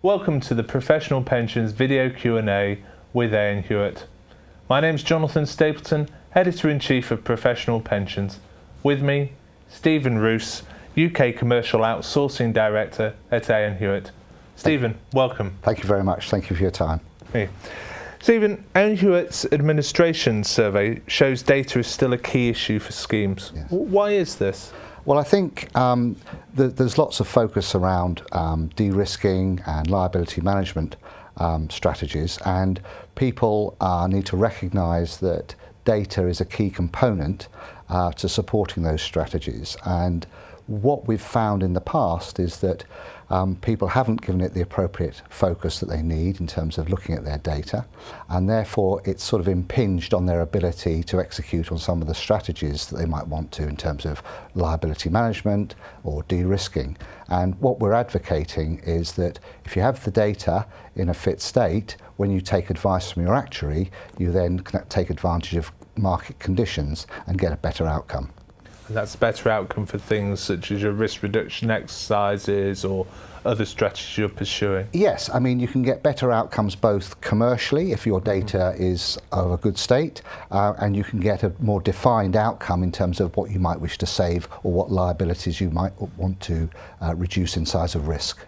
Welcome to the Professional Pensions video Q&A with Aon Hewitt. My name's Jonathan Stapleton, Editor-in-Chief of Professional Pensions. With me, Stephen Ruse, UK Commercial Outsourcing Director at Aon Hewitt. Stephen, welcome. Thank you very much. Thank you for your time. Hey. Stephen, Aon Hewitt's administration survey shows data is still a key issue for schemes. Yes. Why is this? Well, I think there's lots of focus around de-risking and liability management strategies, and people need to recognise that data is a key component to supporting those strategies. And what we've found in the past is that people haven't given it the appropriate focus that they need in terms of looking at their data, and therefore it's sort of impinged on their ability to execute on some of the strategies that they might want to in terms of liability management or de-risking. And what we're advocating is that if you have the data in a fit state, when you take advice from your actuary, you then can take advantage of market conditions and get a better outcome. And that's a better outcome for things such as your risk reduction exercises or other strategies you're pursuing? Yes, I mean you can get better outcomes both commercially if your data is of a good state, and you can get a more defined outcome in terms of what you might wish to save or what liabilities you might want to reduce in size of risk.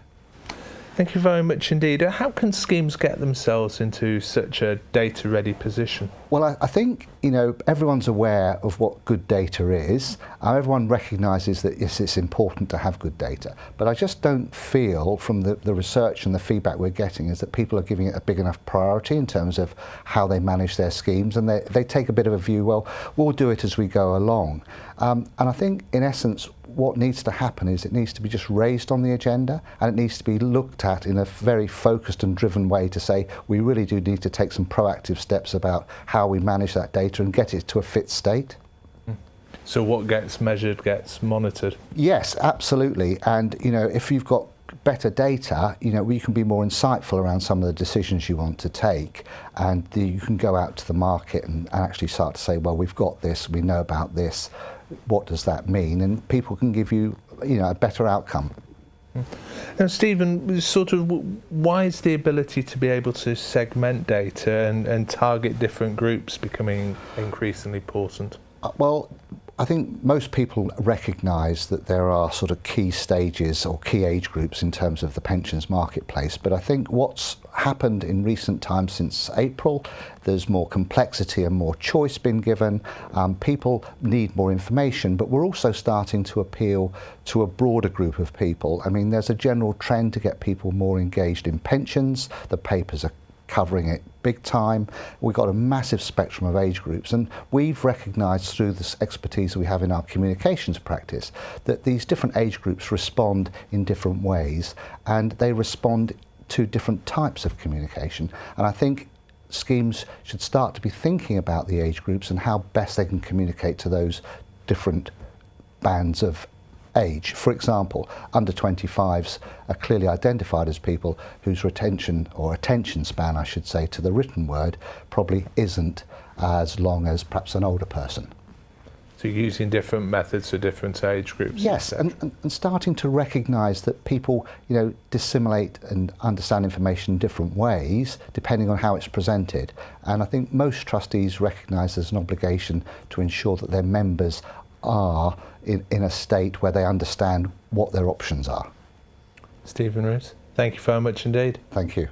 Thank you very much indeed. How can schemes get themselves into such a data-ready position? Well, I think, everyone's aware of what good data is. Everyone recognises that, yes, it's important to have good data. But I just don't feel from the research and the feedback we're getting is that people are giving it a big enough priority in terms of how they manage their schemes. And they take a bit of a view, well, we'll do it as we go along. And I think, in essence, what needs to happen is it needs to be just raised on the agenda, and it needs to be looked at in a very focused and driven way to say we really do need to take some proactive steps about how we manage that data and get it to a fit state. So what gets measured gets monitored? Yes, absolutely. And if you've got better data, we can be more insightful around some of the decisions you want to take, and you can go out to the market and actually start to say, well, we've got this, we know about this, what does that mean? And people can give you, a better outcome. Now, Stephen, why is the ability to be able to segment data and target different groups becoming increasingly important? Well, I think most people recognise that there are sort of key stages or key age groups in terms of the pensions marketplace, but I think what's happened in recent times since April, there's more complexity and more choice been given. People need more information, but we're also starting to appeal to a broader group of people. I mean, there's a general trend to get people more engaged in pensions. The papers are covering it big time. We've got a massive spectrum of age groups, and we've recognised through this expertise we have in our communications practice that these different age groups respond in different ways, and they respond to different types of communication. And I think schemes should start to be thinking about the age groups and how best they can communicate to those different bands of age. For example, under 25s are clearly identified as people whose retention or attention span, I should say, to the written word probably isn't as long as perhaps an older person. So you're using different methods for different age groups? Yes, and starting to recognise that people, dissimulate and understand information in different ways depending on how it's presented. And I think most trustees recognise there's an obligation to ensure that their members are in a state where they understand what their options are. Stephen Ruse, thank you very much indeed. Thank you.